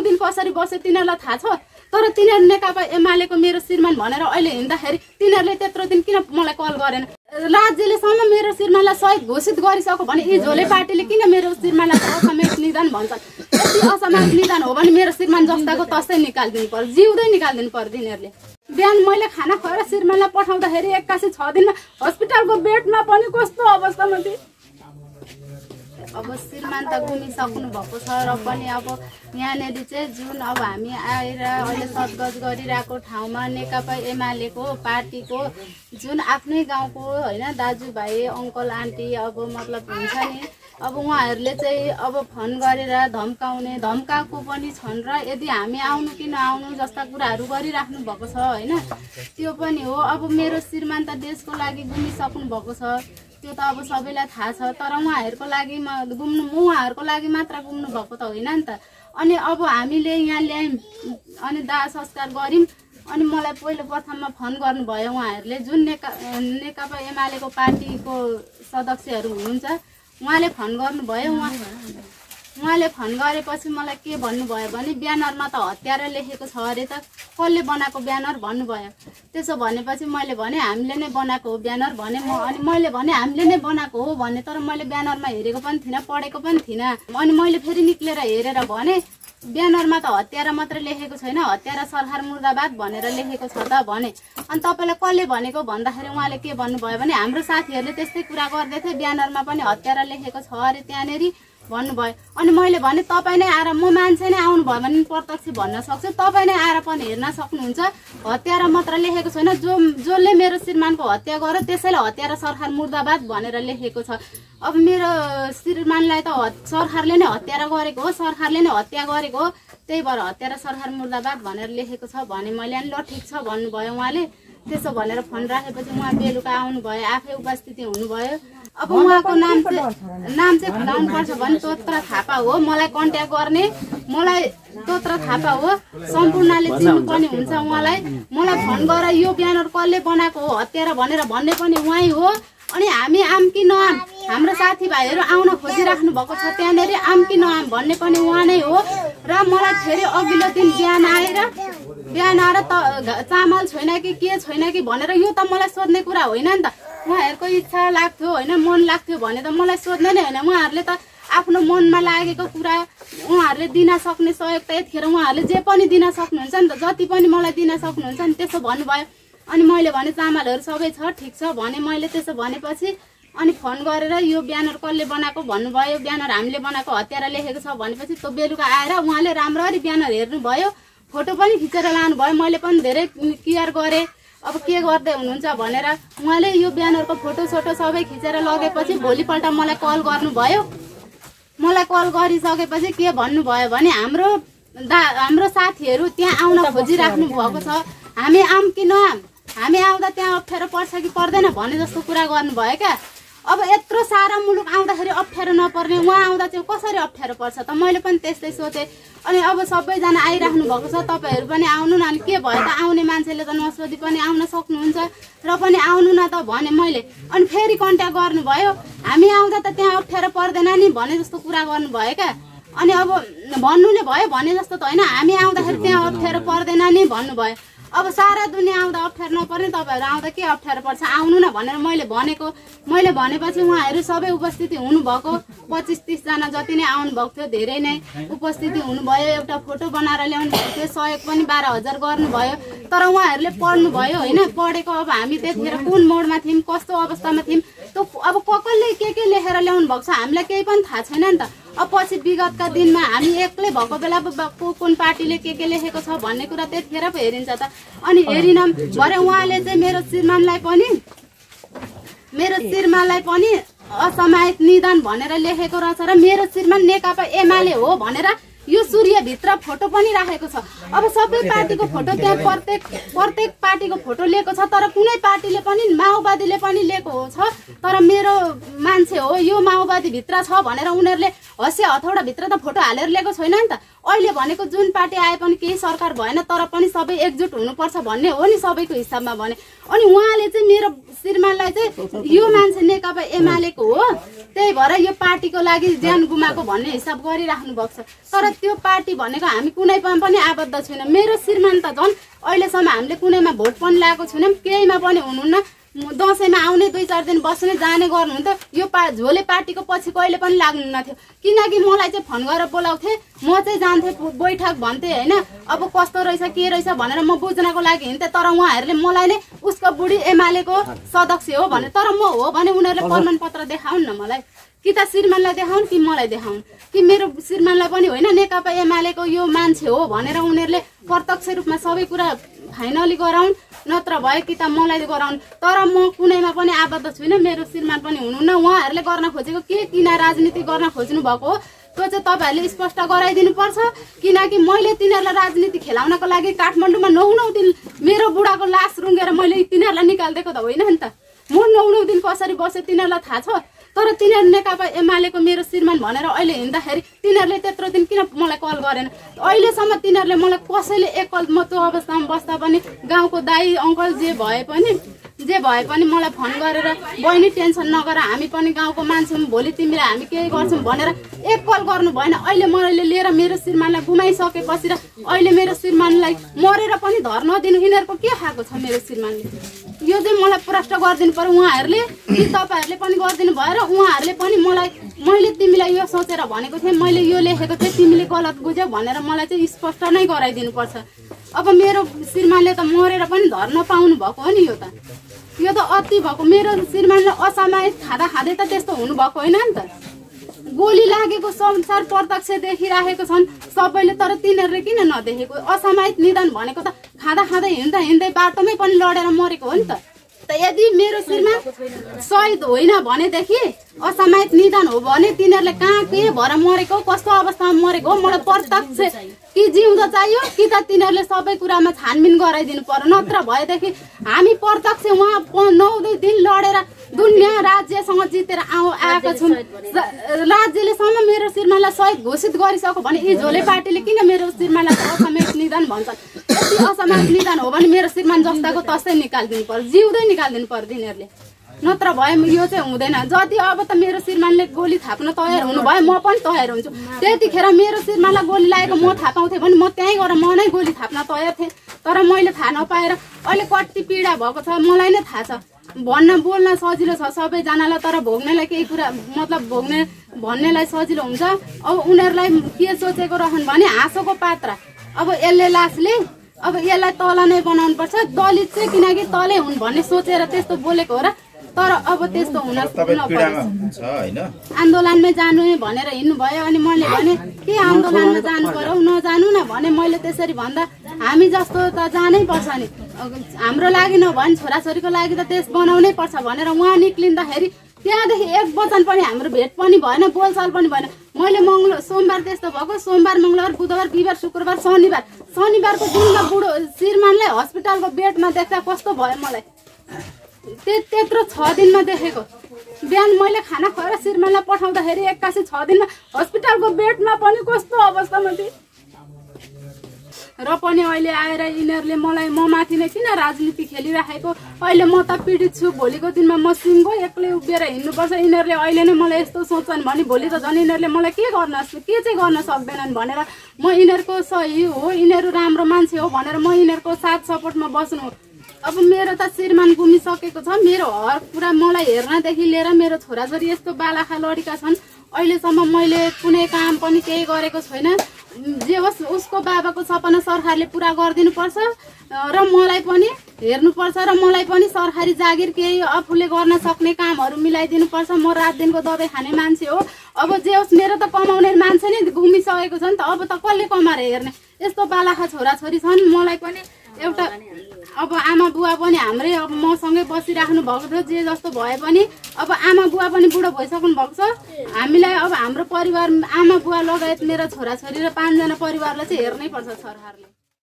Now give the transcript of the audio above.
दिन कसरी बसे तिनीहरूलाई थाहा छ। तर तिनीहरू नेकपा एमालेको मेरो श्रीमान भनेर अहिले हिँड्दाखेरि तिनीहरूले त्यत्रो दिन किन मलाई कल गरेन? राज्यले सम्म मेरो श्रीमानलाई शहीद घोषित गरिसक्यो भने यी झोले पार्टीले किन मेरो श्रीमानलाई असामयिक निधन भन्छन्? यति असामयिक निधन हो भने मेरो श्रीमान जस्ताको तस्तै निकालिदिनु पर्यो, जिउँदै निकालिदिनु पर्यो तिनीहरूले। बिहान मैले खाना खुवाएर श्रीमानलाई पठाउँदाखेरि 81 6 दिनमा हस्पिटलको बेडमा पनि कस्तो अवस्थामा थिए। अब श्रीमान त गुमिसक्नु भएको छ र पनि अब यहाँनिर चाहिँ जुन अब हामी आएर अहिले सदगज गरिरहेको ठाउँमा नेकपा एमालेको पार्टीको जुन आफ्नै गाउँको होइन दाजुभाइ अङ्कल आन्टी अब मतलब हुन्छ नि, अब उहाँहरूले चाहिँ अब फोन गरेर धम्काएको पनि छन् र यदि हामी आउनु कि नआउनु जस्ता कुराहरू गरिराख्नु भएको छ होइन। त्यो पनि हो। अब मेरो श्रीमान त देशको लागि गुमिसक्नु भएको छ, त्यो त अब सबैलाई थाहा छ। तर उहाँहरूको लागि उहाँहरूको लागि मात्र गुम्नु भएको त होइन नि त। अनि अब हामीले यहाँ ल्यायौँ अनि दाह संस्कार गऱ्यौँ। अनि मलाई पहिलो प्रथममा फोन गर्नुभयो उहाँहरूले, जुन नेकपा एमालेको पार्टीको सदस्यहरू हुनुहुन्छ उहाँले फोन गर्नुभयो। उहाँले फोन गरेपछि मलाई के भन्नुभयो भने ब्यानरमा त हत्यारा लेखेको छ अरे त, कसले बनाएको ब्यानर भन्नुभयो। त्यसो भनेपछि मैले भने हामीले नै बनाएको हो ब्यानर भने अनि मैले भने हामीले नै बनाएको हो भने, तर मैले ब्यानरमा हेरेको पनि थिइनँ, पढेको पनि थिइनँ। अनि मैले फेरि निक्लेर हेरेर भने ब्यानरमा त हत्यारा मात्र लेखेको छैन, हत्यारा सरकार मुर्दाबाद भनेर लेखेको छ त भने। अनि तपाईँलाई कसले भनेको भन्दाखेरि उहाँले के भन्नुभयो भने हाम्रो साथीहरूले त्यस्तै कुरा गर्दै थिए, ब्यानरमा पनि हत्यारा लेखेको छ अरे त्यहाँनिर भन्नुभयो। अनि मैले भने तपाईँ नै आएर, म मान्छे नै आउनुभयो भने प्रत्यक्ष भन्न सक्छु, तपाईँ नै आएर पनि हेर्न सक्नुहुन्छ, हत्यारा मात्र लेखेको छैन, जसले मेरो श्रीमानको हत्या गर्यो त्यसैले हत्यारा सरकार मुर्दाबाद भनेर लेखेको छ। अब मेरो श्रीमानलाई त सरकारले नै हत्यारा गरेको हो, सरकारले नै हत्या गरेको हो, त्यही भएर हत्यारा सरकार मुर्दाबाद भनेर लेखेको छ भने मैले अनि ल ठिक छ भन्नुभयो उहाँले। त्यसो भनेर फोन राखेपछि उहाँ बेलुका आउनुभयो, आफै उपस्थिति हुनुभयो। अब उहाँको नाम चाहिँ खुलाउनुपर्छ भने तोत्र थापा हो, मलाई कन्ट्याक्ट गर्ने मलाई तोत्र थापा हो, सम्पूर्णले चिन्नु पनि हुन्छ उहाँलाई। मलाई फोन गरेर यो ब्यानर कसले बनाएको हो हत्यारा भनेर भन्ने पनि उहाँ हो। अनि हामी आम कि नआम, हाम्रो साथीभाइहरू आउन खोजिराख्नु भएको छ त्यहाँनिर, आम कि नआम भन्ने पनि उहाँ नै हो। र मलाई फेरि अघिल्लो दिन बिहान आएर त चामल छैन कि के छैन कि भनेर, यो त मलाई सोध्ने कुरा होइन नि त। उहाँहरूको इच्छा लाग्थ्यो होइन, मन लाग्थ्यो भने त मलाई सोध्ने नै होइन। उहाँहरूले त आफ्नो मनमा लागेको कुरा उहाँहरूले दिन सक्ने सहयोग त यतिखेर उहाँहरूले जे पनि दिन सक्नुहुन्छ नि त, जति पनि मलाई दिन सक्नुहुन्छ नि। त्यसो भन्नुभयो। अनि मैले भने चामलहरू सबै छ, ठिक छ भने मैले। त्यसो भनेपछि अनि फोन गरेर यो ब्यानर कसले बनाएको भन्नुभयो, ब्यानर हामीले बनाएको हत्यारा लेखेको छ भनेपछि त्यो बेलुका आएर उहाँले राम्ररी ब्यानर हेर्नुभयो, फोटो पनि खिचेर लानुभयो। मैले पनि धेरै केयर गरेँ अब के गर्दै हुनुहुन्छ भनेर। उहाँले यो ब्यानरको फोटो सोटो सबै खिचेर लगेपछि भोलिपल्ट मलाई कल गर्नुभयो। मलाई कल गरिसकेपछि के भन्नुभयो भने हाम्रो साथीहरू त्यहाँ आउन खोजिराख्नु भएको छ, हामी आम कि नआम, हामी आउँदा त्यहाँ अप्ठ्यारो पर्छ कि पर्दैन भने जस्तो कुरा गर्नुभयो क्या। अब यत्रो सारा मुलुक आउँदाखेरि अप्ठ्यारो नपर्ने, उहाँ आउँदा चाहिँ कसरी अप्ठ्यारो पर्छ त? मैले पनि त्यस्तै सोचेँ। अनि अब सबैजना आइराख्नु भएको छ, तपाईँहरू पनि आउनु न। अनि के भयो त, आउने मान्छेले त नसोधी पनि आउन सक्नुहुन्छ र पनि आउनु न त भने मैले। अनि फेरि कन्ट्याक्ट गर्नुभयो, हामी आउँदा त त्यहाँ अप्ठ्यारो पर्दैन नि भने जस्तो कुरा गर्नुभयो क्या। अनि अब भन्नु नै भयो भने जस्तो त होइन, हामी आउँदाखेरि त्यहाँ अप्ठ्यारो पर्दैन नि भन्नुभयो। अब सारा दुनियाँ आउँदा अप्ठ्यारो नपर्ने, तपाईँहरू आउँदा के अप्ठ्यारो पर्छ, आउनु न भनेर मैले भनेको। मैले भनेपछि उहाँहरू सबै उपस्थिति हुनुभएको, 25-30 जना जति नै आउनुभएको थियो, धेरै नै उपस्थिति हुनुभयो। एउटा फोटो बनाएर ल्याउनु भएको थियो, सहयोग पनि 12,000 गर्नुभयो। तर उहाँहरूले पढ्नुभयो होइन, पढेको अब हामी त्यतिखेर कुन मोडमा थियौँ, कस्तो अवस्थामा थियौँ, त्यो अब कसले के लेखेर ल्याउनु भएको छ हामीलाई केही पनि थाहा छैन नि त। अब पछि विगतका दिनमा हामी एक्लै भएको बेला कुन पार्टीले के लेखेको छ भन्ने कुरा त्यतिखेर पो हेरिन्छ त। अनि हेरिनौँ भरे उहाँले चाहिँ मेरो श्रीमानलाई पनि असामयिक निधन भनेर लेखेको रहेछ र मेरो श्रीमान नेकपा एमाले हो भनेर यो सूर्यभित्र फोटो पनि राखेको छ। अब सबै पार्टीको फोटो त्यहाँ प्रत्येक पार्टीको फोटो लिएको छ, तर कुनै पार्टीले पनि माओवादीले पनि लिएको छ, तर मेरो मान्छे हो यो माओवादीभित्र छ भनेर उनीहरूले हँसिया हथौडाभित्र त फोटो हालेर लिएको छैन नि त। अहिले भनेको जुन पार्टी आए पनि केही सरकार भएन, तर पनि सबै एकजुट हुनुपर्छ भन्ने हो नि सबैको हिसाबमा भने। अनि उहाँले चाहिँ मेरो श्रीमानलाई चाहिँ यो मान्छे नेकपा एमालेको हो, त्यही भएर यो पार्टीको लागि ज्यान गुमाएको भन्ने हिसाब गरिराख्नु भएको छ। तर तर त्यो पार्टी भनेको हामी कुनैमा पनि आबद्ध छैनौँ। मेरो श्रीमान त झन् अहिलेसम्म हामीले कुनैमा भोट पनि लगाएको छैनौँ, केहीमा पनि हुनुहुन्न। दसैँमा आउने 2-4 दिन बस्ने जाने गर्नुहुन्थ्यो। यो झोले पार्टीको पछि कहिले पनि लाग्नुहुन्न थियो, किनकि मलाई चाहिँ फोन गरेर बोलाउँथे, म चाहिँ जान्थेँ बैठक भन्थे होइन। अब कस्तो रहेछ के रहेछ भनेर म बुझ्नको लागि हिँड्थेँ, तर उहाँहरूले मलाई नै उसको बुढी एमालेको सदस्य हो भने, तर म हो भने उनीहरूले प्रमाणपत्र देखाउन् न मलाई, कि त श्रीमानलाई देखाउन् कि मलाई देखाउन्, कि मेरो श्रीमानलाई पनि होइन नेकपा एमालेको यो मान्छे हो भनेर उनीहरूले प्रत्यक्ष रूपमा सबै कुरा फाइनली गराउन्, नत्र भए कि त मलाई गराउन्। तर म कुनैमा पनि आबद्ध छुइनँ, मेरो श्रीमान पनि हुनुहुन्न। उहाँहरूले गर्न खोजेको के किन राजनीति गर्न खोज्नु भएको हो त्यो चाहिँ तपाईँहरूले स्पष्ट गराइदिनु पर्छ, किनकि मैले तिनीहरूलाई राजनीति खेलाउनको लागि काठमाडौँमा 9 दिन मेरो बुढाको लास रुँगेर मैले तिनीहरूलाई निकालिदिएको त होइन नि त। म 9 दिन कसरी बसेँ तिनीहरूलाई थाहा छ। तर तिनीहरू नेकपा एमालेको मेरो श्रीमान भनेर अहिले हिँड्दाखेरि तिनीहरूले त्यत्रो दिन किन मलाई कल गरेन? अहिलेसम्म तिनीहरूले मलाई कसैले एकल म त्यो अवस्थामा बस्दा पनि गाउँको दाई अङ्कल जे भए पनि मलाई फोन गरेर बहिनी टेन्सन नगर, हामी पनि गाउँको मान्छे हौँ, भोलि तिमीलाई हामी केही गर्छौँ भनेर एक कल गर्नु भएन। अहिले मैले लिएर मेरो श्रीमानलाई गुमाइसकेपछि र अहिले मेरो श्रीमानलाई मरेर पनि धर नदिनु यिनीहरूको के खाएको छ मेरो श्रीमानले? यो चाहिँ मलाई प्रश्न गरिदिनु पर्यो उहाँहरूले, कि तपाईँहरूले पनि गरिदिनु भएर उहाँहरूले पनि मलाई मैले तिमीलाई यो सोचेर भनेको थिएँ, मैले यो लेखेको थिएँ, तिमीले गलत बुझ्यौ भनेर मलाई चाहिँ स्पष्ट नै गराइदिनु पर्छ। अब मेरो श्रीमानले त मरेर पनि धर नपाउनु भएको हो नि, यो त अति भएको। मेरो श्रीमानले असामायिक खाँदै त त्यस्तो हुनुभएको होइन नि त। गोली लागेको संसार प्रत्यक्ष देखिराखेको छन् सबैले, तर तिनीहरूले किन नदेखेको? असामायिक निधन भनेको त खाँदै हिँड्दै बाटोमै पनि लडेर मरेको हो नि त। यदि मेरो श्रीमान शहीद होइन भनेदेखि असामायिक निधन हो भने तिनीहरूले कहाँ के भएर मरेको, कस्तो अवस्थामा मरेको हो मलाई प्रत्यक्ष कि जिउँदो चाहियो, कि त तिनीहरूले सबै कुरामा छानबिन गराइदिनु पर्यो। नत्र भएदेखि हामी प्रत्यक्ष उहाँ 9 दिन लडेर दुनियाँ राज्यसँग जितेर आएको छौँ। राज्यलेसम्म मेरो श्रीमानलाई शहीद घोषित गरिसक्यो भने यी झोले पार्टीले किन मेरो श्रीमानलाई असामयिक निधन भन्छन्? यति असामयिक निधन हो भने मेरो श्रीमान जस्ताको तस्तै निकालिदिनु पर्यो, जिउँदै निकालिदिनु पर्यो तिनीहरूले, नत्र भए यो चाहिँ हुँदैन। जति अब त मेरो श्रीमानले गोली थाप्न तयार हुनुभयो म पनि तयार हुन्छु। त्यतिखेर मेरो श्रीमानलाई गोली लागेको म थाहा पाउँथेँ भने म त्यहीँ गएर म नै गोली थाप्न तयार थिएँ, तर मैले थाहा नपाएर अहिले कति पीडा भएको छ मलाई नै थाहा छ। बोल्न सजिलो छ सबैजनालाई, तर भोग्नेलाई केही कुरा मतलब भन्नेलाई सजिलो हुन्छ। अब उनीहरूलाई के सोचेको रहन् भने हाँसोको पात्र, अब यसले लासले अब यसलाई तल नै बनाउनु पर्छ, दलित चाहिँ किनकि तलै हुन् भन्ने सोचेर त्यस्तो बोलेको हो र। तर अब त्यस्तो हुन आन्दोलनमै जानु भनेर हिँड्नु भयो। अनि मैले भने के आन्दोलनमा जानु पर्यो, नजानु न भने मैले त्यसरी भन्दा हामी जस्तो त जानै पर्छ नि, हाम्रो लागि नभने छोराछोरीको लागि त देश बनाउनै पर्छ भनेर उहाँ निक्लिँदाखेरि त्यहाँदेखि एक वचन पनि हाम्रो भेट पनि भएन, बोलचाल पनि भएन। मैले सोमबार त्यस्तो भएको, सोमबार मङ्गलबार बुधबार बिहिबार शुक्रबार शनिबारको दिनमा बुढो श्रीमानलाई हस्पिटलको बेडमा देख्दा कस्तो भयो मलाई, त्यत्रो 6 दिनमा देखेको। बिहान मैले खाना खुवाएर श्रीमानलाई पठाउँदाखेरि 81 6 दिनमा हस्पिटलको बेडमा पनि कस्तो अवस्थामा थिएँ। र पनि अहिले आएर यिनीहरूले मलाई म माथि नै किन राजनीति खेलिराखेको, अहिले म त पीडित छु, भोलिको दिनमा म सिङ्गो एक्लै उभिएर हिँड्नुपर्छ। यिनीहरूले अहिले नै मलाई यस्तो सोच्छन् भने भोलि त झन् यिनीहरूले मलाई के चाहिँ गर्न सक्दैनन् भनेर म यिनीहरूको सही हो, यिनीहरू राम्रो मान्छे हो भनेर म यिनीहरूको साथ सपोर्टमा बस्नु। अब मेरो त श्रीमान गुमिसकेको छ, मेरो हर कुरा मलाई हेर्नदेखि लिएर मेरो छोराछोरी यस्तो बालाखा लडीका छन्, अहिलेसम्म मैले कुनै काम पनि केही गरेको छैन। जे होस् उसको बाबाको सपना सरकारले पुरा गरिदिनु पर्छ र मलाई पनि हेर्नुपर्छ र मलाई पनि सरकारी जागिर केही आफूले गर्न सक्ने कामहरू मिलाइदिनु पर्छ। म रात दिनको दबाई खाने मान्छे हो। अब जे होस् मेरो त कमाउने मान्छे नै गुमिसकेको छ नि त, अब त कसले कमाएर हेर्ने? यस्तो बालाखा छोराछोरी छन्। मलाई पनि एउटा अब आमा बुवा पनि हाम्रै अब मसँगै बसिराख्नु भएको थियो, जे जस्तो भए पनि अब आमा बुवा पनि बुढो भइसक्नु भएको छ। हामीलाई अब हाम्रो परिवार आमा बुवा लगायत मेरो छोराछोरी र 5 जना परिवारलाई चाहिँ हेर्नै पर्छ सरकारले।